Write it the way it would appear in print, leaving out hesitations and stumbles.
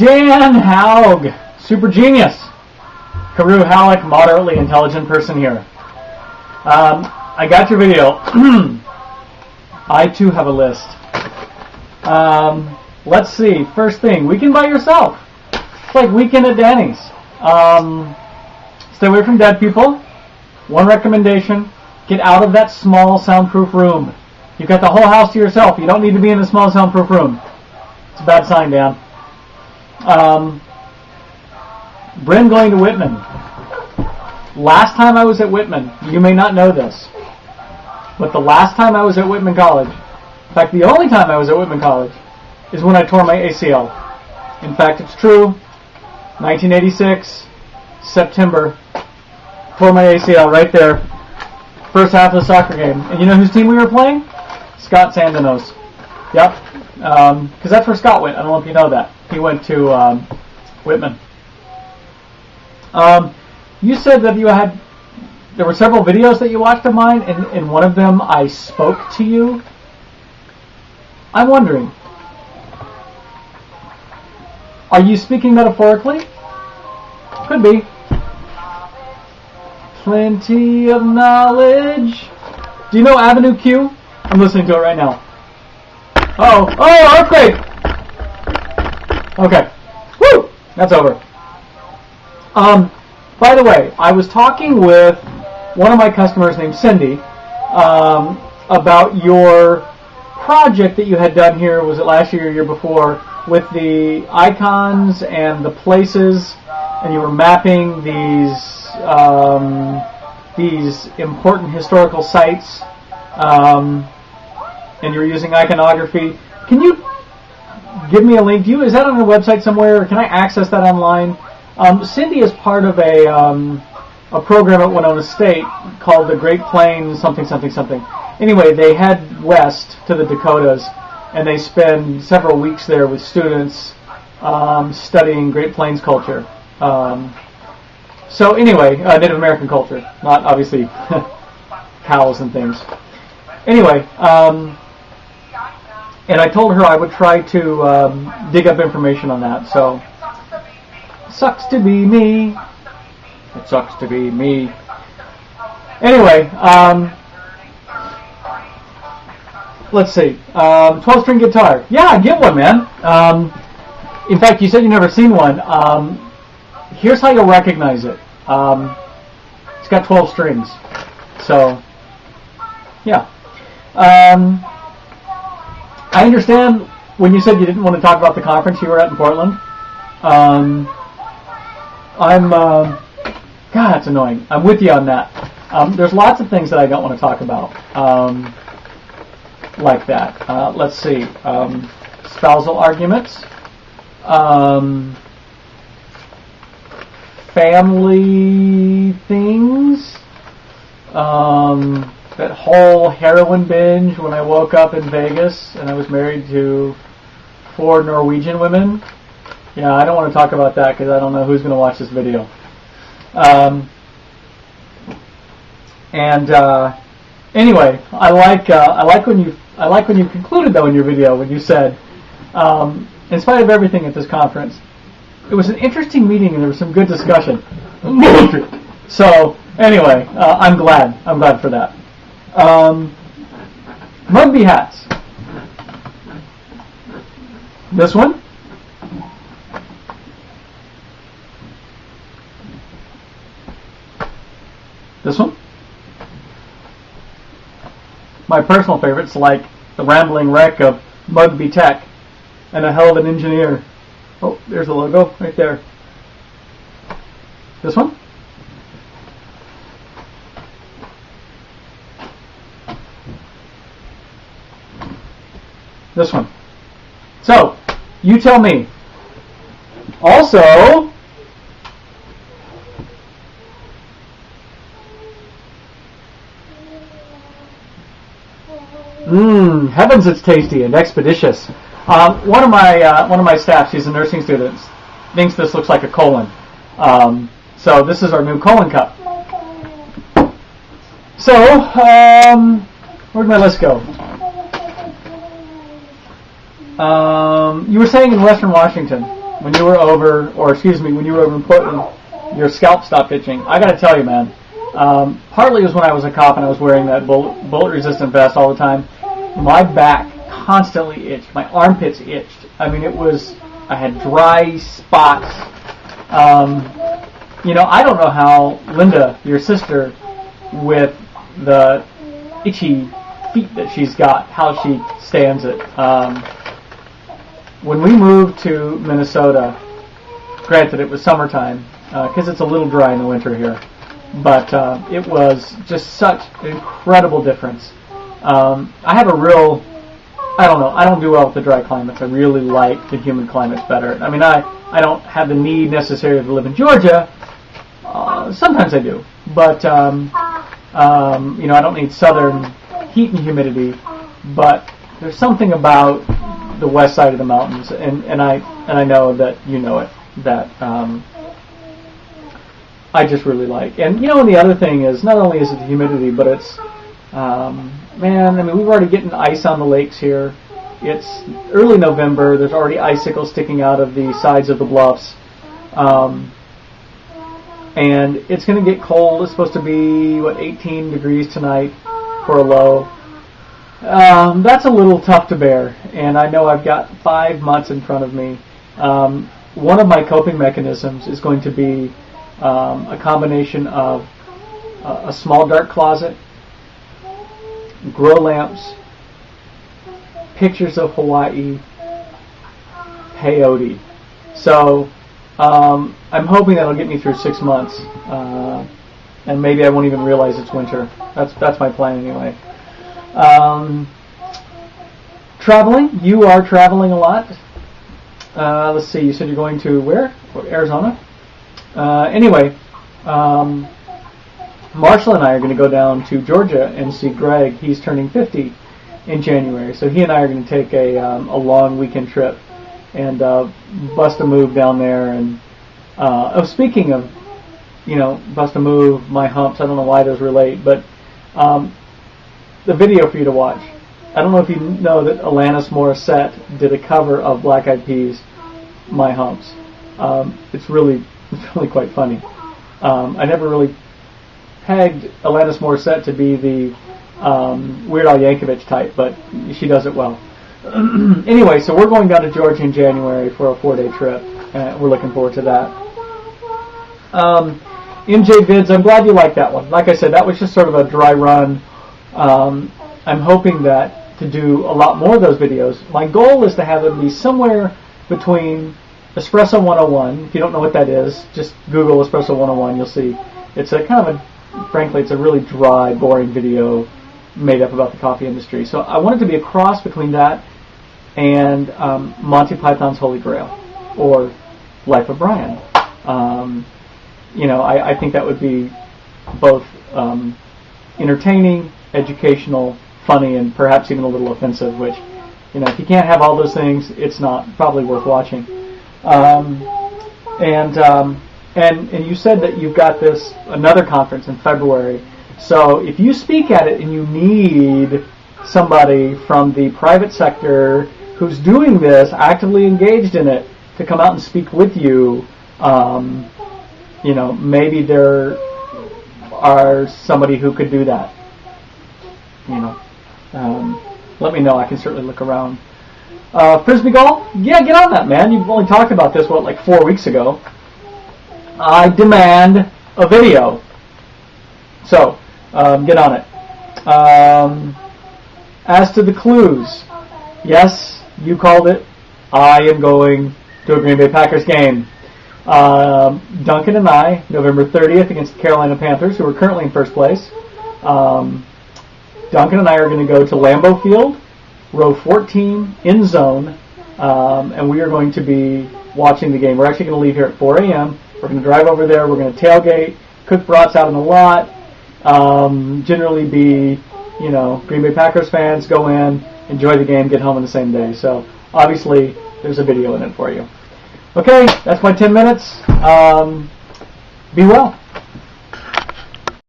Dan Haug, super genius. Karu Halleck, moderately intelligent person here. I got your video. I too have a list. Let's see. First thing, weekend by yourself. It's like weekend at Danny's. Stay away from dead people. One recommendation, get out of that small soundproof room. You've got the whole house to yourself. You don't need to be in a small soundproof room. It's a bad sign, Dan. Bryn going to Whitman. Last time I was at Whitman, you may not know this, but the last time I was at Whitman College, in fact the only time I was at Whitman College, is when I tore my ACL. In fact, it's true. 1986, September, tore my ACL right there. First half of the soccer game. And you know whose team we were playing? Scott Sandinos. Yep. Because that's where Scott went. I don't know if you know that. He went to Whitman. You said that there were several videos that you watched of mine, and in one of them I spoke to you. I'm wondering, are you speaking metaphorically? Could be. Plenty of knowledge. Do you know Avenue Q? I'm listening to it right now. Oh, earthquake! Okay. Woo! That's over. By the way, I was talking with one of my customers named Cindy about your project that you had done here, was it last year or year before, with the icons and the places, and you were mapping these important historical sites, and you were using iconography. Can you give me a link? Is that on your website somewhere, or can I access that online? Cindy is part of a program at Winona State called the Great Plains something. Anyway, they head west to the Dakotas, and they spend several weeks there with students studying Great Plains culture. So anyway, Native American culture, not obviously cows and things. Anyway, and I told her I would try to dig up information on that. So, sucks to be me. It sucks to be me. Anyway, let's see. 12-string guitar. Yeah, get one, man. In fact, you said you've never seen one. Here's how you'll recognize it. It's got 12 strings. So, yeah. I understand when you said you didn't want to talk about the conference you were at in Portland. God, that's annoying. I'm with you on that. There's lots of things that I don't want to talk about like that. Let's see. Spousal arguments. Family things. That whole heroin binge when I woke up in Vegas and I was married to 4 Norwegian women. Yeah, I don't want to talk about that because I don't know who's going to watch this video. Anyway, I like when you concluded though in your video when you said, in spite of everything at this conference, it was an interesting meeting and there was some good discussion. So anyway, I'm glad for that. Mugby hats. This one. This one. My personal favorites, like the rambling wreck of Mugby Tech and a hell of an engineer. Oh, there's the logo right there. This one. This one. So, you tell me. Also, heavens, it's tasty and expeditious. One of my staff, she's a nursing student, thinks this looks like a colon. So this is our new colon cup. So, where'd my list go? You were saying in Western Washington. when you were over, or excuse me, when you were over in Portland, your scalp stopped itching. I got to tell you, man. Partly it was when I was a cop and I was wearing that bullet-resistant vest all the time. My back constantly itched. My armpits itched. I mean, I had dry spots. You know, I don't know how Linda, your sister, with the itchy feet that she's got, how she stands it. When we moved to Minnesota, granted it was summertime, because it's a little dry in the winter here, but it was just such an incredible difference. I have a real, I don't know, I don't do well with the dry climates. I really like the humid climates better. I mean, I don't have the need necessarily to live in Georgia. Sometimes I do, but you know, I don't need southern heat and humidity. But there's something about the west side of the mountains, and I know that you know it, that I just really like. And you know, and the other thing is, not only is it the humidity, but it's man, I mean, we've already getting ice on the lakes here. It's early November. There's already icicles sticking out of the sides of the bluffs. And it's going to get cold. It's supposed to be, 18 degrees tonight for a low. That's a little tough to bear. And I know I've got 5 months in front of me. One of my coping mechanisms is going to be a combination of a small dark closet, grow lamps, pictures of Hawaii, peyote. So I'm hoping that'll get me through 6 months, and maybe I won't even realize it's winter. That's my plan anyway. Traveling. You are traveling a lot. Let's see. You said you're going to where? Arizona. Anyway, Marshall and I are going to go down to Georgia and see Greg. He's turning 50 in January, so he and I are going to take a long weekend trip and bust a move down there. And speaking of, you know, bust a move, my humps. I don't know why those relate, but the video for you to watch. I don't know if you know that Alanis Morissette did a cover of Black Eyed Peas, My Humps. It's really quite funny. I never really pegged Alanis Morissette to be the Weird Al Yankovic type, but she does it well. Anyway, so we're going down to Georgia in January for a 4-day trip. We're looking forward to that. MJ Vids, I'm glad you liked that one. Like I said, that was just sort of a dry run. I'm hoping that to do a lot more of those videos. My goal is to have them be somewhere between Espresso 101. If you don't know what that is, just Google Espresso 101. You'll see. It's a kind of frankly, it's a really dry, boring video made up about the coffee industry. So I want it to be a cross between that and Monty Python's Holy Grail or Life of Brian. You know, I think that would be both entertaining, educational, funny, and perhaps even a little offensive, which, you know, if you can't have all those things, it's not probably worth watching. And you said that you've got another conference in February. So if you speak at it and you need somebody from the private sector who's doing this, actively engaged in it, to come out and speak with you, you know, maybe there are somebody who could do that. You know, let me know. I can certainly look around. Frisbee golf? Yeah, get on that, man. You've only talked about this, 4 weeks ago. I demand a video. So, get on it. As to the clues, yes, you called it. I am going to a Green Bay Packers game. Duncan and I, November 30th against the Carolina Panthers, who are currently in first place. Duncan and I are going to go to Lambeau Field, row 14, in zone, and we are going to be watching the game. We're actually going to leave here at 4 a.m. We're going to drive over there. We're going to tailgate, cook brats out in the lot, generally be, you know, Green Bay Packers fans, go in, enjoy the game, get home on the same day. So, obviously, there's a video in it for you. Okay, that's my 10 minutes. Be well.